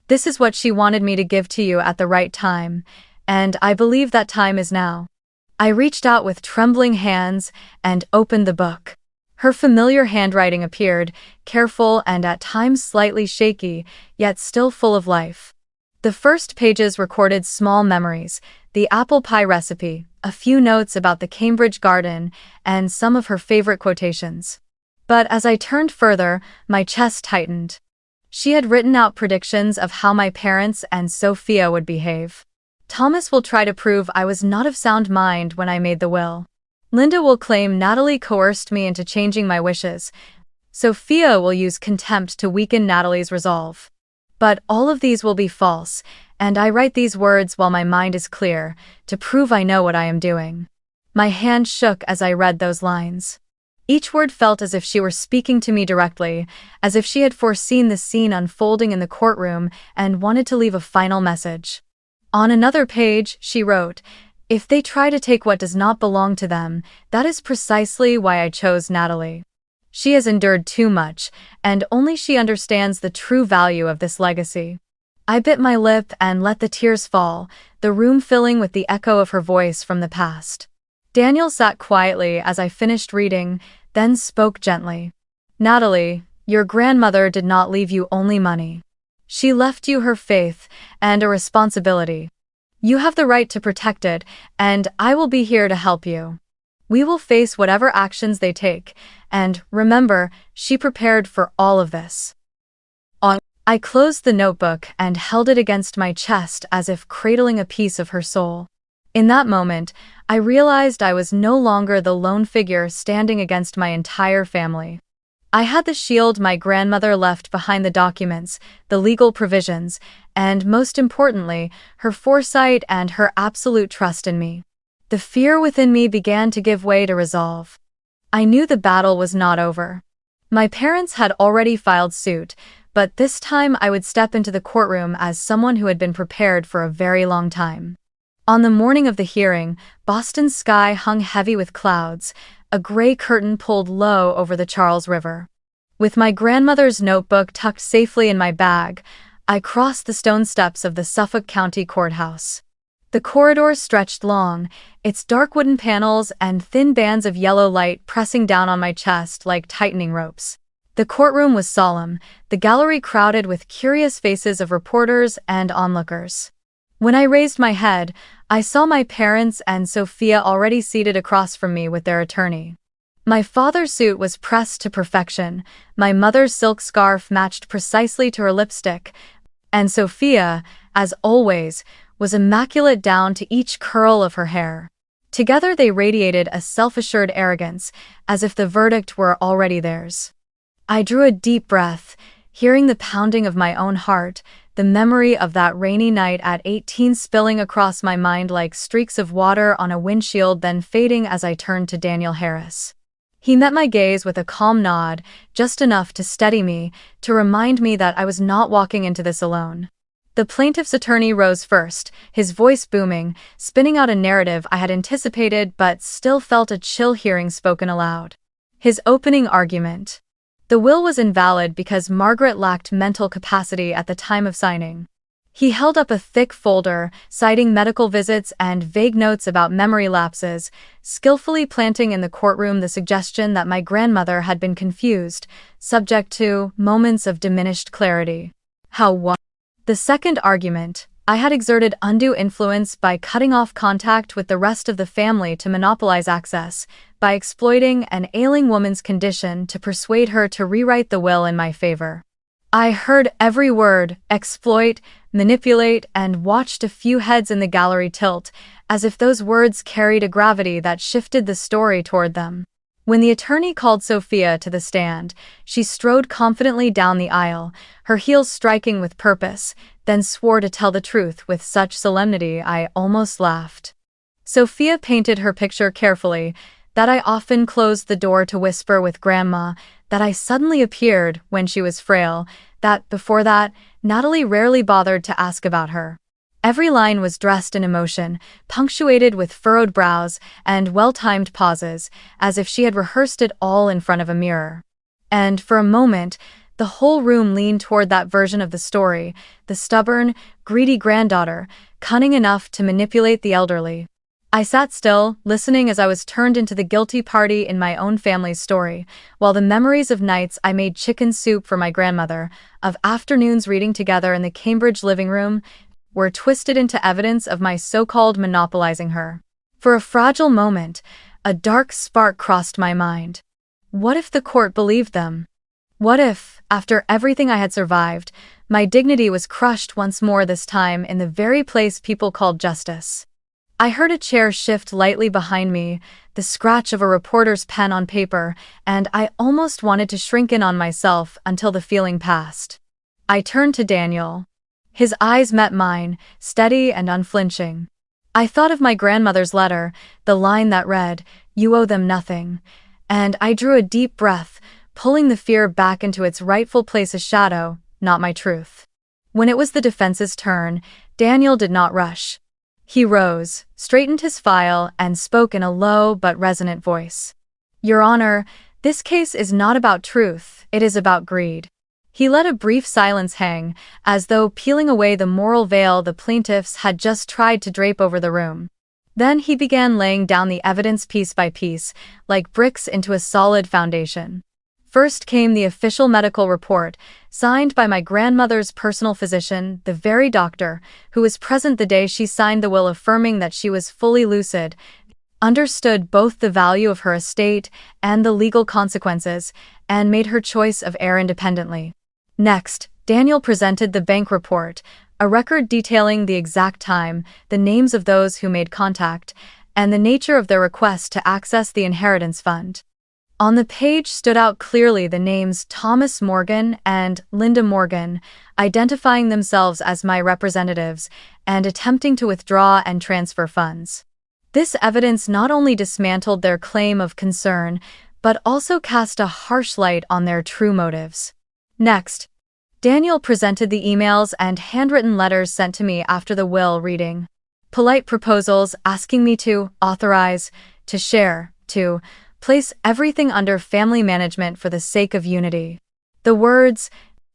"This is what she wanted me to give to you at the right time, and I believe that time is now." I reached out with trembling hands and opened the book. Her familiar handwriting appeared, careful and at times slightly shaky, yet still full of life. The first pages recorded small memories, the apple pie recipe, a few notes about the Cambridge garden, and some of her favorite quotations. But as I turned further, my chest tightened. She had written out predictions of how my parents and Sophia would behave. "Thomas will try to prove I was not of sound mind when I made the will. Linda will claim Natalie coerced me into changing my wishes. Sophia will use contempt to weaken Natalie's resolve. But all of these will be false, and I write these words while my mind is clear, to prove I know what I am doing." My hand shook as I read those lines. Each word felt as if she were speaking to me directly, as if she had foreseen the scene unfolding in the courtroom and wanted to leave a final message. On another page, she wrote, "If they try to take what does not belong to them, that is precisely why I chose Natalie. She has endured too much, and only she understands the true value of this legacy." I bit my lip and let the tears fall, the room filling with the echo of her voice from the past. Daniel sat quietly as I finished reading, then spoke gently. "Natalie, your grandmother did not leave you only money. She left you her faith and a responsibility. You have the right to protect it, and I will be here to help you. We will face whatever actions they take, and remember, she prepared for all of this." I closed the notebook and held it against my chest as if cradling a piece of her soul. In that moment, I realized I was no longer the lone figure standing against my entire family. I had the shield my grandmother left behind: the documents, the legal provisions, and most importantly, her foresight and her absolute trust in me. The fear within me began to give way to resolve. I knew the battle was not over. My parents had already filed suit, but this time I would step into the courtroom as someone who had been prepared for a very long time. On the morning of the hearing, Boston's sky hung heavy with clouds, a gray curtain pulled low over the Charles River. With my grandmother's notebook tucked safely in my bag, I crossed the stone steps of the Suffolk County Courthouse. The corridor stretched long, its dark wooden panels and thin bands of yellow light pressing down on my chest like tightening ropes. The courtroom was solemn, the gallery crowded with curious faces of reporters and onlookers. When I raised my head, I saw my parents and Sophia already seated across from me with their attorney. My father's suit was pressed to perfection, my mother's silk scarf matched precisely to her lipstick, and Sophia, as always, was immaculate down to each curl of her hair. Together they radiated a self-assured arrogance, as if the verdict were already theirs. I drew a deep breath, hearing the pounding of my own heart, the memory of that rainy night at 18 spilling across my mind like streaks of water on a windshield, then fading as I turned to Daniel Harris. He met my gaze with a calm nod, just enough to steady me, to remind me that I was not walking into this alone. The plaintiff's attorney rose first, his voice booming, spinning out a narrative I had anticipated but still felt a chill hearing spoken aloud. His opening argument. The will was invalid because Margaret lacked mental capacity at the time of signing. He held up a thick folder, citing medical visits and vague notes about memory lapses, skillfully planting in the courtroom the suggestion that my grandmother had been confused, subject to moments of diminished clarity. The second argument, I had exerted undue influence by cutting off contact with the rest of the family to monopolize access, by exploiting an ailing woman's condition to persuade her to rewrite the will in my favor. I heard every word: exploit, manipulate, and watched a few heads in the gallery tilt, as if those words carried a gravity that shifted the story toward them. When the attorney called Sophia to the stand, she strode confidently down the aisle, her heels striking with purpose, then swore to tell the truth with such solemnity I almost laughed. Sophia painted her picture carefully, that I often closed the door to whisper with Grandma, that I suddenly appeared when she was frail, that, before that, Natalie rarely bothered to ask about her. Every line was dressed in emotion, punctuated with furrowed brows and well-timed pauses, as if she had rehearsed it all in front of a mirror. And, for a moment, the whole room leaned toward that version of the story, the stubborn, greedy granddaughter, cunning enough to manipulate the elderly. I sat still, listening as I was turned into the guilty party in my own family's story, while the memories of nights I made chicken soup for my grandmother, of afternoons reading together in the Cambridge living room, were twisted into evidence of my so-called monopolizing her. For a fragile moment, a dark spark crossed my mind. What if the court believed them? What if, after everything I had survived, my dignity was crushed once more, this time in the very place people called justice? I heard a chair shift lightly behind me, the scratch of a reporter's pen on paper, and I almost wanted to shrink in on myself until the feeling passed. I turned to Daniel. His eyes met mine, steady and unflinching. I thought of my grandmother's letter, the line that read, "You owe them nothing," And I drew a deep breath, pulling the fear back into its rightful place as shadow, not my truth. When it was the defense's turn, Daniel did not rush. He rose, straightened his file, and spoke in a low but resonant voice. "Your Honor, this case is not about truth, it is about greed." He let a brief silence hang, as though peeling away the moral veil the plaintiffs had just tried to drape over the room. Then he began laying down the evidence piece by piece, like bricks into a solid foundation. First came the official medical report, signed by my grandmother's personal physician, the very doctor who was present the day she signed the will, affirming that she was fully lucid, understood both the value of her estate and the legal consequences, and made her choice of heir independently. Next, Daniel presented the bank report, a record detailing the exact time, the names of those who made contact, and the nature of their request to access the inheritance fund. On the page stood out clearly the names Thomas Morgan and Linda Morgan, identifying themselves as my representatives and attempting to withdraw and transfer funds. This evidence not only dismantled their claim of concern, but also cast a harsh light on their true motives. Next, Daniel presented the emails and handwritten letters sent to me after the will, reading polite proposals asking me to authorize, to share, to place everything under family management for the sake of unity. The words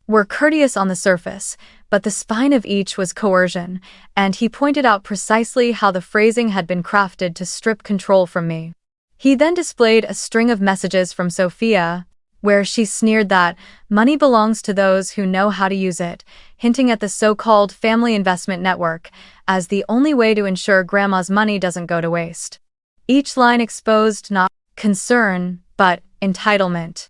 were courteous on the surface, but the spine of each was coercion, and he pointed out precisely how the phrasing had been crafted to strip control from me. He then displayed a string of messages from Sophia, where she sneered that money belongs to those who know how to use it, hinting at the so-called family investment network as the only way to ensure Grandma's money doesn't go to waste. Each line exposed not concern, but entitlement.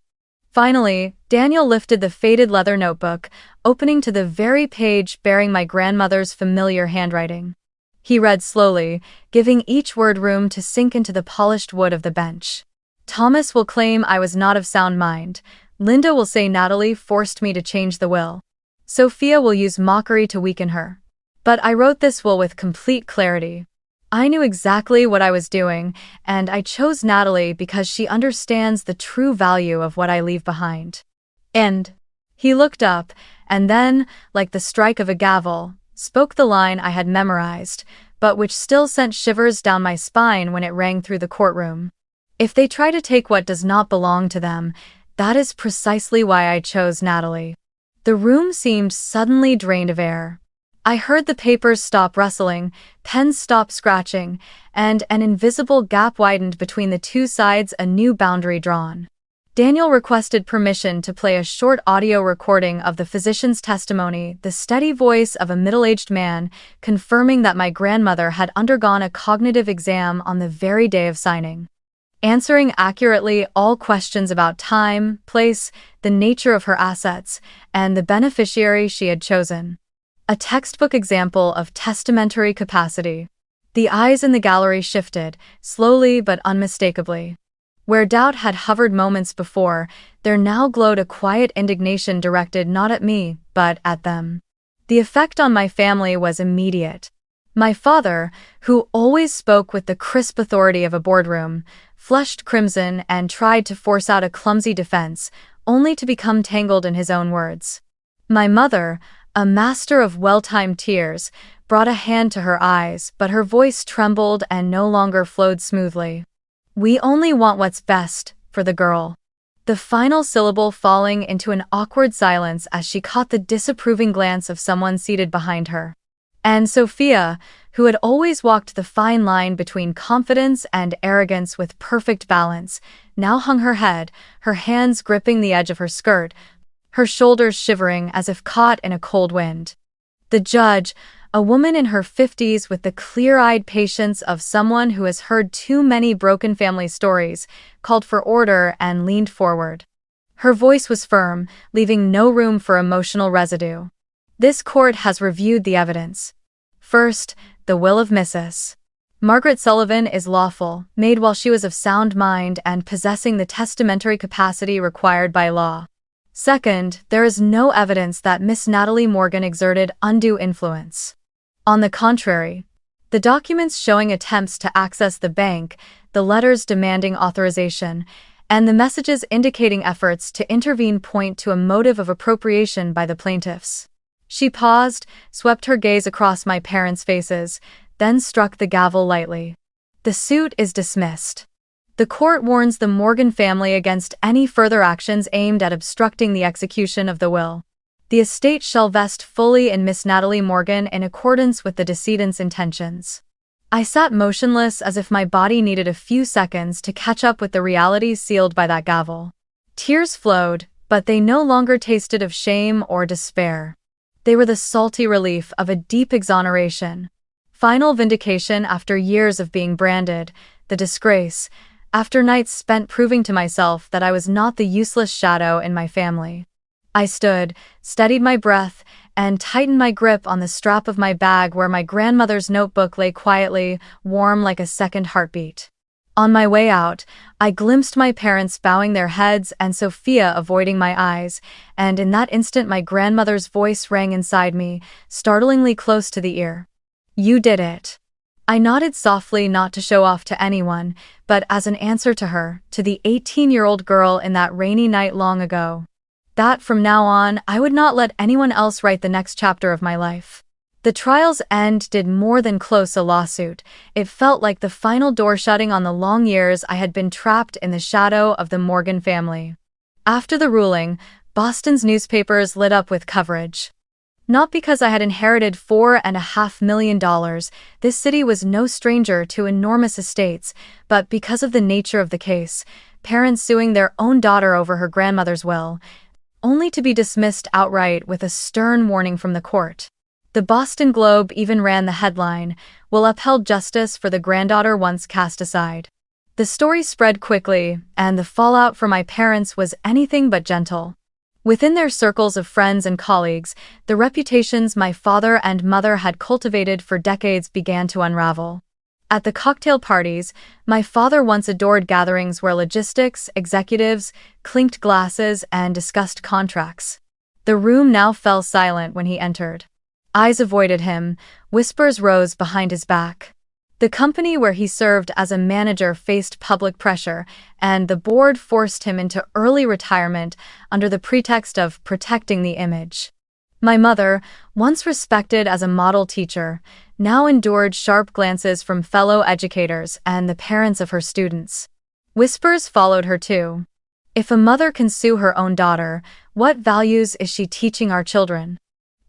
Finally, Daniel lifted the faded leather notebook, opening to the very page bearing my grandmother's familiar handwriting. He read slowly, giving each word room to sink into the polished wood of the bench. Thomas will claim I was not of sound mind. Linda will say Natalie forced me to change the will. Sophia will use mockery to weaken her. But I wrote this will with complete clarity. I knew exactly what I was doing, and I chose Natalie because she understands the true value of what I leave behind. And he looked up, and then, like the strike of a gavel, spoke the line I had memorized, but which still sent shivers down my spine when it rang through the courtroom. If they try to take what does not belong to them, that is precisely why I chose Natalie. The room seemed suddenly drained of air. I heard the papers stop rustling, pens stop scratching, and an invisible gap widened between the two sides, a new boundary drawn. Daniel requested permission to play a short audio recording of the physician's testimony, the steady voice of a middle-aged man, confirming that my grandmother had undergone a cognitive exam on the very day of signing, answering accurately all questions about time, place, the nature of her assets, and the beneficiary she had chosen. A textbook example of testamentary capacity. The eyes in the gallery shifted, slowly but unmistakably. Where doubt had hovered moments before, there now glowed a quiet indignation directed not at me, but at them. The effect on my family was immediate. My father, who always spoke with the crisp authority of a boardroom, flushed crimson and tried to force out a clumsy defense, only to become tangled in his own words. My mother, a master of well-timed tears, brought a hand to her eyes, but her voice trembled and no longer flowed smoothly. "We only want what's best for the girl." The final syllable falling into an awkward silence as she caught the disapproving glance of someone seated behind her. And Sophia, who had always walked the fine line between confidence and arrogance with perfect balance, now hung her head, her hands gripping the edge of her skirt, her shoulders shivering as if caught in a cold wind. The judge, a woman in her 50s with the clear-eyed patience of someone who has heard too many broken family stories, called for order and leaned forward. Her voice was firm, leaving no room for emotional residue. "This court has reviewed the evidence. First, the will of Mrs. Margaret Sullivan is lawful, made while she was of sound mind and possessing the testamentary capacity required by law. Second, there is no evidence that Miss Natalie Morgan exerted undue influence. On the contrary, the documents showing attempts to access the bank, the letters demanding authorization, and the messages indicating efforts to intervene point to a motive of appropriation by the plaintiffs. She paused, swept her gaze across my parents' faces, then struck the gavel lightly. The suit is dismissed. The court warns the Morgan family against any further actions aimed at obstructing the execution of the will. The estate shall vest fully in Miss Natalie Morgan in accordance with the decedent's intentions. I sat motionless as if my body needed a few seconds to catch up with the realities sealed by that gavel. Tears flowed, but they no longer tasted of shame or despair. They were the salty relief of a deep exoneration. Final vindication after years of being branded, the disgrace, after nights spent proving to myself that I was not the useless shadow in my family. I stood, steadied my breath, and tightened my grip on the strap of my bag where my grandmother's notebook lay quietly, warm like a second heartbeat. On my way out, I glimpsed my parents bowing their heads and Sophia avoiding my eyes, and in that instant my grandmother's voice rang inside me, startlingly close to the ear. "You did it." I nodded softly, not to show off to anyone, but as an answer to her, to the 18-year-old girl in that rainy night long ago. That from now on, I would not let anyone else write the next chapter of my life. The trial's end did more than close a lawsuit. It felt like the final door shutting on the long years I had been trapped in the shadow of the Morgan family. After the ruling, Boston's newspapers lit up with coverage. Not because I had inherited $4.5 million, this city was no stranger to enormous estates, but because of the nature of the case, parents suing their own daughter over her grandmother's will, only to be dismissed outright with a stern warning from the court. The Boston Globe even ran the headline, "Will upheld justice for the granddaughter once cast aside." The story spread quickly, and the fallout for my parents was anything but gentle. Within their circles of friends and colleagues, the reputations my father and mother had cultivated for decades began to unravel. At the cocktail parties, my father once adored gatherings where logistics, executives, clinked glasses, and discussed contracts. The room now fell silent when he entered. Eyes avoided him, whispers rose behind his back. The company where he served as a manager faced public pressure, and the board forced him into early retirement under the pretext of protecting the image. My mother, once respected as a model teacher, now endured sharp glances from fellow educators and the parents of her students. Whispers followed her too. If a mother can sue her own daughter, what values is she teaching our children?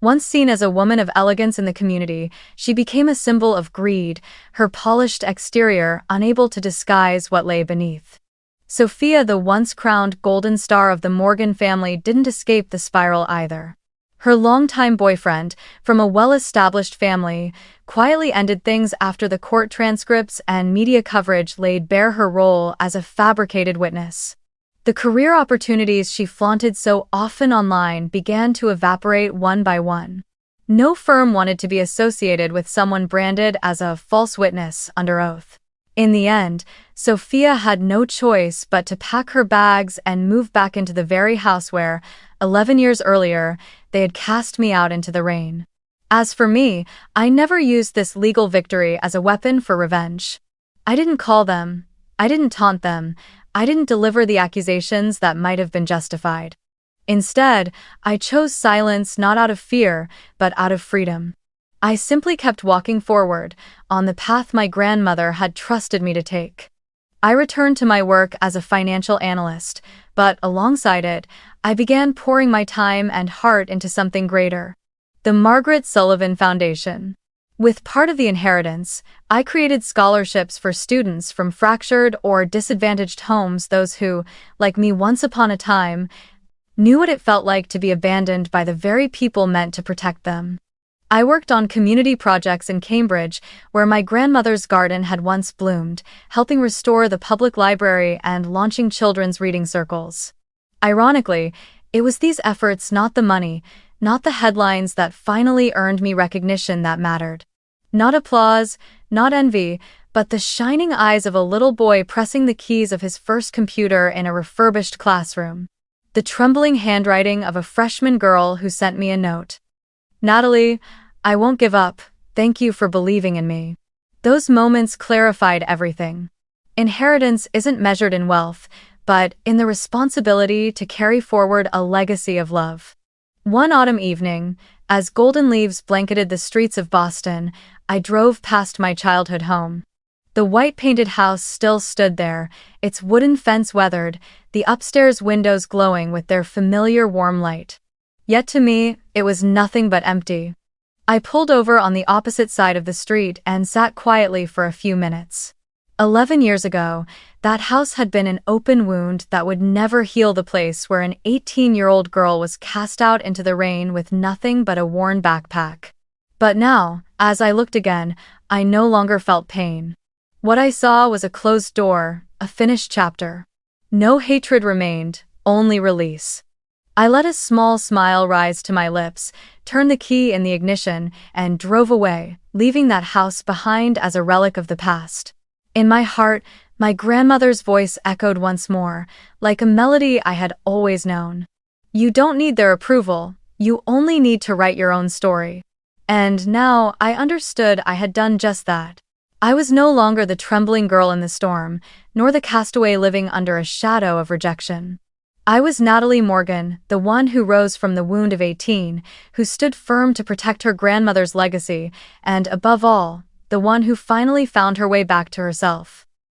Once seen as a woman of elegance in the community, she became a symbol of greed, her polished exterior unable to disguise what lay beneath. Sophia, the once crowned golden star of the Morgan family, didn't escape the spiral either. Her longtime boyfriend, from a well-established family, quietly ended things after the court transcripts and media coverage laid bare her role as a fabricated witness. The career opportunities she flaunted so often online began to evaporate one by one. No firm wanted to be associated with someone branded as a false witness under oath. In the end, Sophia had no choice but to pack her bags and move back into the very house where, 11 years earlier, they had cast me out into the rain. As for me, I never used this legal victory as a weapon for revenge. I didn't call them. I didn't taunt them. I didn't deliver the accusations that might have been justified. Instead, I chose silence not out of fear, but out of freedom. I simply kept walking forward, on the path my grandmother had trusted me to take. I returned to my work as a financial analyst, but alongside it, I began pouring my time and heart into something greater: the Margaret Sullivan Foundation. With part of the inheritance, I created scholarships for students from fractured or disadvantaged homes, those who, like me once upon a time, knew what it felt like to be abandoned by the very people meant to protect them. I worked on community projects in Cambridge, where my grandmother's garden had once bloomed, helping restore the public library and launching children's reading circles. Ironically, it was these efforts, not the money, not the headlines, that finally earned me recognition that mattered. Not applause, not envy, but the shining eyes of a little boy pressing the keys of his first computer in a refurbished classroom. The trembling handwriting of a freshman girl who sent me a note. "Natalie, I won't give up. Thank you for believing in me." Those moments clarified everything. Inheritance isn't measured in wealth, but in the responsibility to carry forward a legacy of love. One autumn evening, as golden leaves blanketed the streets of Boston, I drove past my childhood home. The white-painted house still stood there, its wooden fence weathered, the upstairs windows glowing with their familiar warm light. Yet to me, it was nothing but empty. I pulled over on the opposite side of the street and sat quietly for a few minutes. 11 years ago, that house had been an open wound that would never heal, the place where an 18-year-old girl was cast out into the rain with nothing but a worn backpack. But now, as I looked again, I no longer felt pain. What I saw was a closed door, a finished chapter. No hatred remained, only release. I let a small smile rise to my lips, turned the key in the ignition, and drove away, leaving that house behind as a relic of the past. In my heart, my grandmother's voice echoed once more, like a melody I had always known. You don't need their approval, you only need to write your own story. And now I understood I had done just that. I was no longer the trembling girl in the storm, nor the castaway living under a shadow of rejection. I was Natalie Morgan, the one who rose from the wound of 18, who stood firm to protect her grandmother's legacy, and above all, the one who finally found her way back to herself.